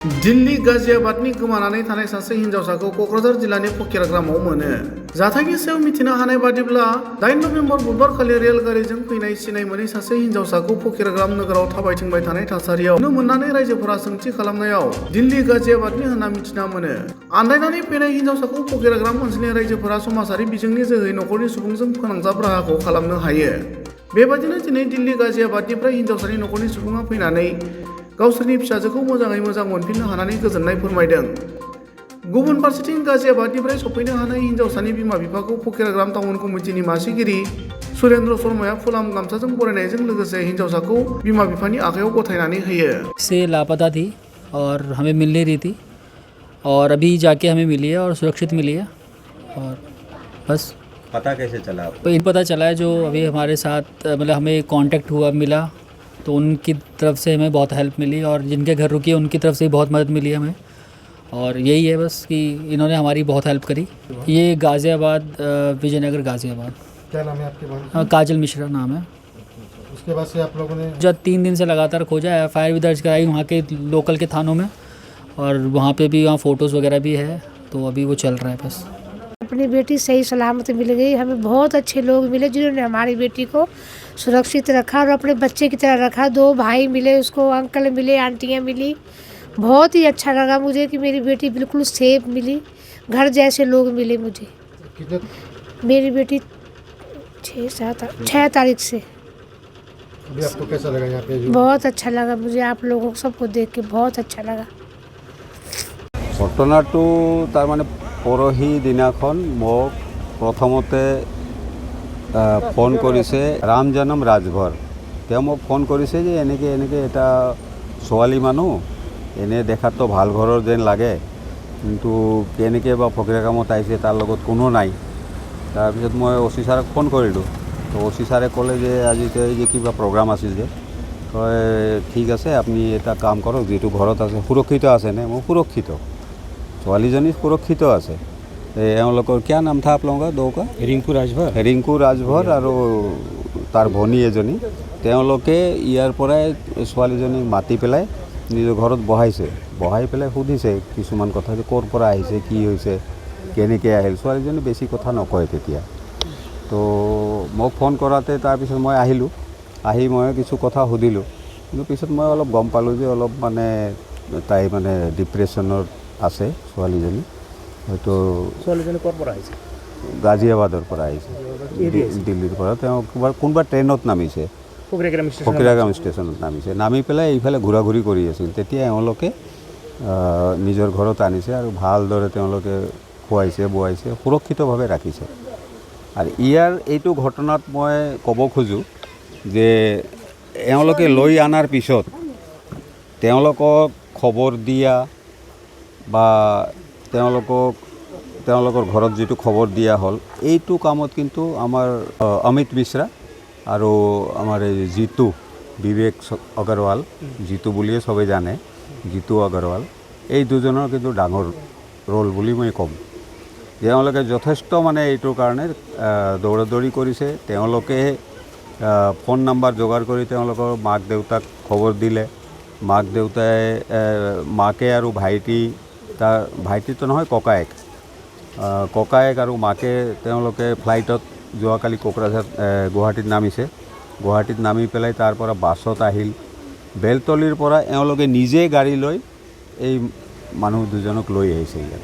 दिल्ली गाजियाबादनि गोमानानै थानाय सासे हिनजावसाखौ क'क्राझार जिल्लानि फकिराग्रामाव मोनो। जाथायनि सायाव मिथिनो हानाय बादिब्ला 8 नबेम्बर बुधबारखालि रेलगारिजों फैनाय सिनाय मोनै सासे हिनजावसाखौ फकिराग्राम नोगोराव थाबायथिंबाय थानाय थासारियाव नुनो मोननानै रायजोफोरा सोंथि खालामनायाव दिल्ली गाजियाबादनि होनना मिथिना मोनो। आन्दायनानै फैनाय हिनजावसाखौ फकिराग्राम ओनसोलनि रायजोफोरा समाजारि बिजोंनि जोहै नखरनि सुबुंजों फोनांजाब राहाखौ खालामनो हायो। बेबादिनो दिनै दिल्ली गाजियाबादनिफ्राय हिनजावसानि नखरनि सुबुङा फैनानै गावसोरनि फिसाजोखौ मोजाङै मोजां मोनफिननो हानानै गोजोननाय फोरमायदों। गुबुन फारसेथिं गाजियाबादनिफ्राय सफैनो हानाय हिनजावसानि बिमा बिफाखौ फकिराग्राम टाउन कमिटिनि मासिगिरि सुरेन्द्र शर्माया फुलाम गामसाजों बरायनायजों लोगोसे हिनजावसाखौ बिमा बिफानि आखायाव गथायनानै होयो। से लापता थी और हमें मिल नहीं रही थी और अभी जाके हमें मिली है और सुरक्षित मिली है। और बस पता कैसे चला आपको? पता चला है जो अभी हमारे साथ मतलब हमें कांटेक्ट हुआ मिला तो उनकी तरफ से हमें बहुत हेल्प मिली और जिनके घर रुकी उनकी तरफ से बहुत मदद मिली हमें। और यही है बस कि इन्होंने हमारी बहुत हेल्प करी। ये गाज़ियाबाद विजयनगर गाज़ियाबाद। क्या नाम है आपके बहन? काजल मिश्रा नाम है। उसके बाद से आप लोगों ने जब 3 दिन से लगातार खोजा, FIR भी दर्ज कराई वहाँ के लोकल के थानों में और वहाँ पे भी वहाँ फ़ोटोज़ वगैरह भी है, तो अभी वो चल रहा है बस। अपनी बेटी सही सलामत मिल गई। हमें बहुत अच्छे लोग मिले जिन्होंने हमारी बेटी को सुरक्षित रखा और अपने बच्चे की तरह रखा। 2 भाई मिले उसको, अंकल मिले, आंटियाँ मिली। बहुत ही अच्छा लगा मुझे कि मेरी बेटी बिल्कुल सेफ मिली, घर जैसे लोग मिले मुझे। कितने मेरी बेटी 6 तारीख से। अभी आपको कैसा लगा यहाँ पे? बहुत अच्छा लगा मुझे, आप लोगों सबको देख के बहुत अच्छा लगा। ঘটনাটো তাৰমানে পৰহি দিনাখন মোক প্ৰথমতে ফোন কৰিছে ৰামজনম ৰাজভৰ। তেওঁ মোক ফোন কৰিছে যে এনেকৈ এটা ছোৱালী মানুহ এনে দেখাততো ভাল ঘৰৰ যেন লাগে, কিন্তু কেনেকৈ বা ফকিৰাকামত আহিছে তাৰ লগত কোনো নাই। তাৰপিছত মই OC ছাৰক ফোন কৰিলোঁ, তো OC ছাৰে ক'লে যে আজি এই যে কিবা প্ৰগ্ৰাম আছিল যে, কয় ঠিক আছে আপুনি এটা কাম কৰক, যিটো ঘৰত আছে সুৰক্ষিত আছেনে? মই সুৰক্ষিত, ছোৱালীজনী সুৰক্ষিত আছে। এওঁলোকৰ কিয় নাম থা আপোনালোকৰ দৌকা? ৰিংকু ৰাজভৰ আৰু তাৰ ভনী এজনী। তেওঁলোকে ইয়াৰ পৰাই ছোৱালীজনীক মাতি পেলাই নিজৰ ঘৰত বহাই পেলাই সুধিছে কিছুমান কথা, যে ক'ৰ পৰা আহিছে, কি হৈছে, কেনেকৈ আহিল। ছোৱালীজনী বেছি কথা নকয় তেতিয়া। তো মোক ফোন কৰাতে তাৰপিছত মই আহিলোঁ, আহি মই কিছু কথা সুধিলোঁ, কিন্তু পিছত মই অলপ গম পালোঁ যে অলপ মানে তাই মানে ডিপ্ৰেশ্যনত আছে ছোৱালীজনী। হয়তো ছোৱালীজনী ক'ৰ পৰা আহিছে? গাজিয়াবাদৰ পৰা আহিছে, দিল্লীৰ পৰা। তেওঁ কোনোবা ট্ৰেইনত নামিছে, ফকিৰাগ্ৰাম ষ্টেচনত নামি পেলাই এইফালে ঘূৰা ঘূৰি কৰি আছিল। তেতিয়া এওঁলোকে নিজৰ ঘৰত আনিছে আৰু ভালদৰে তেওঁলোকে খুৱাইছে বোৱাইছে, সুৰক্ষিতভাৱে ৰাখিছে। আৰু ইয়াৰ এইটো ঘটনাত মই ক'ব খোজোঁ যে এওঁলোকে লৈ অনাৰ পিছত তেওঁলোকক খবৰ দিয়া বা তেওঁলোকৰ ঘৰত যিটো খবৰ দিয়া হ'ল, এইটো কামত কিন্তু আমাৰ অমিত মিশ্ৰা আৰু আমাৰ এই জিতু বিবেক আগৰৱাল, জিতু বুলিয়ে চবেই জানে, জিতু আগৰৱাল, এই দুজনৰ কিন্তু ডাঙৰ ৰোল বুলি মই ক'ম। তেওঁলোকে যথেষ্ট মানে এইটোৰ কাৰণে দৌৰা দৌৰি কৰিছে। তেওঁলোকে ফোন নাম্বাৰ যোগাৰ কৰি তেওঁলোকৰ মাক দেউতাক খবৰ দিলে। মাকে আৰু ভাইটিতো নহয়, ককায়েক আৰু মাকে তেওঁলোকে ফ্লাইটত যোৱাকালি গুৱাহাটীত নামিছে। গুৱাহাটীত নামি পেলাই তাৰ পৰা বাছত আহিল। বেলতলিৰ পৰা এওঁলোকে নিজে গাড়ী লৈ এই মানুহ দুজনক লৈ আহিছে। ইয়াত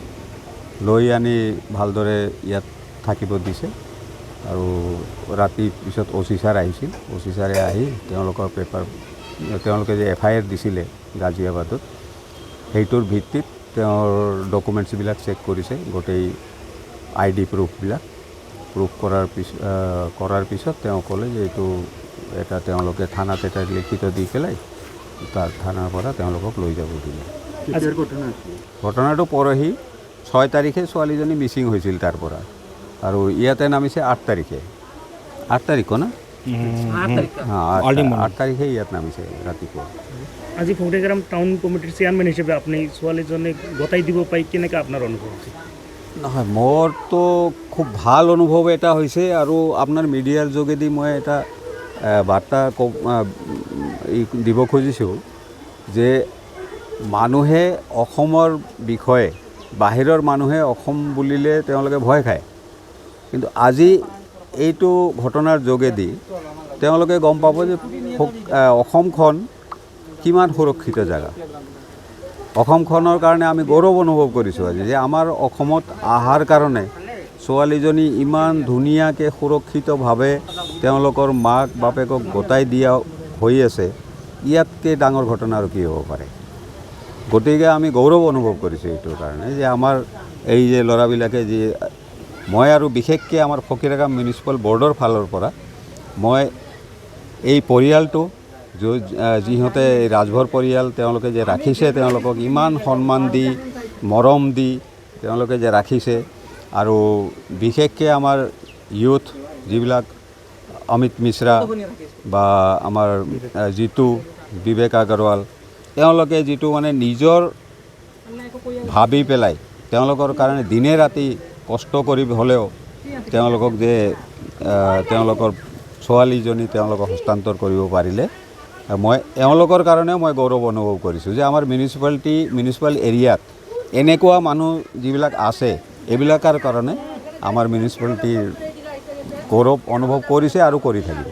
লৈ আনি ভালদৰে ইয়াত থাকিব দিছে। আৰু ৰাতি পিছত OC ছাৰ আহিছিল। OC ছাৰে আহি তেওঁলোকে যে FIR দিছিলে গাজিয়াবাদত, সেইটোৰ ভিত্তিত তেওঁৰ ডকুমেণ্টছবিলাক চেক কৰিছে, গোটেই ID প্ৰুফবিলাক কৰাৰ পিছত তেওঁ ক'লে যে এইটো তেওঁলোকে থানাত এটা লিখিত দি পেলাই তাৰ থানাৰ পৰা তেওঁলোকক লৈ যাব দিলে। ঘটনাটো পৰহি 6 তাৰিখে ছোৱালীজনী মিচিং হৈছিল তাৰ পৰা, আৰু ইয়াতে নামিছে 8 তাৰিখে। 8 তাৰিখ না? 8 তাৰিখে ইয়াত নামিছে ৰাতিপুৱা। আজি ফকিৰাগ্ৰাম টাউন কমিটিৰ চেয়াৰমেন হিচাপে আপুনি ছোৱালীজনীক গতাই দিব পাই কেনেকৈ আপোনাৰ অনুভৱ হৈছে? নহয়, মোৰতো খুব ভাল অনুভৱ এটা হৈছে, আৰু আপোনাৰ মিডিয়াৰ যোগেদি মই এটা বাৰ্তা দিব খুজিছোঁ যে মানুহে অসমৰ বিষয়ে বাহিৰৰ মানুহে অসম বুলিলে তেওঁলোকে ভয় খায়, কিন্তু আজি এইটো ঘটনাৰ যোগেদি তেওঁলোকে গম পাব যে অসমখন কিমান সুৰক্ষিত জেগা। অসমখনৰ কাৰণে আমি গৌৰৱ অনুভৱ কৰিছোঁ আজি যে আমাৰ অসমত অহাৰ কাৰণে ছোৱালীজনী ইমান ধুনীয়াকৈ সুৰক্ষিতভাৱে তেওঁলোকৰ মাক বাপেকক গতাই দিয়া হৈ আছে, ইয়াতকৈ ডাঙৰ ঘটনা আৰু কি হ'ব পাৰে। গতিকে আমি গৌৰৱ অনুভৱ কৰিছোঁ এইটোৰ কাৰণে যে আমাৰ এই যে ল'ৰাবিলাকে যি মই আৰু বিশেষকৈ আমাৰ ফকীৰাগাম মিউনিচিপেল বৰ্ডৰ ফালৰ পৰা মই এই পৰিয়ালটো যিহঁতে ৰাজভৰ পৰিয়াল তেওঁলোকে যে ৰাখিছে, তেওঁলোকক ইমান সন্মান দি মৰম দি তেওঁলোকে যে ৰাখিছে, আৰু বিশেষকৈ আমাৰ ইউথ যিবিলাক অমিত মিশ্ৰা বা আমাৰ জিতু বিবেক আগৰৱাল, তেওঁলোকে যিটো মানে নিজৰ ভাবি পেলাই তেওঁলোকৰ কাৰণে দিনে ৰাতি কষ্ট কৰি হ'লেও তেওঁলোকক যে তেওঁলোকৰ ছোৱালীজনী তেওঁলোকক হস্তান্তৰ কৰিব পাৰিলে, মই এওঁলোকৰ কাৰণে মই গৌৰৱ অনুভৱ কৰিছোঁ যে আমাৰ মিউনিচিপাল এৰিয়াত এনেকুৱা মানুহ যিবিলাক আছে, এইবিলাকৰ কাৰণে আমাৰ মিউনিচিপালিটিৰ গৌৰৱ অনুভৱ কৰিছে আৰু কৰি থাকিব।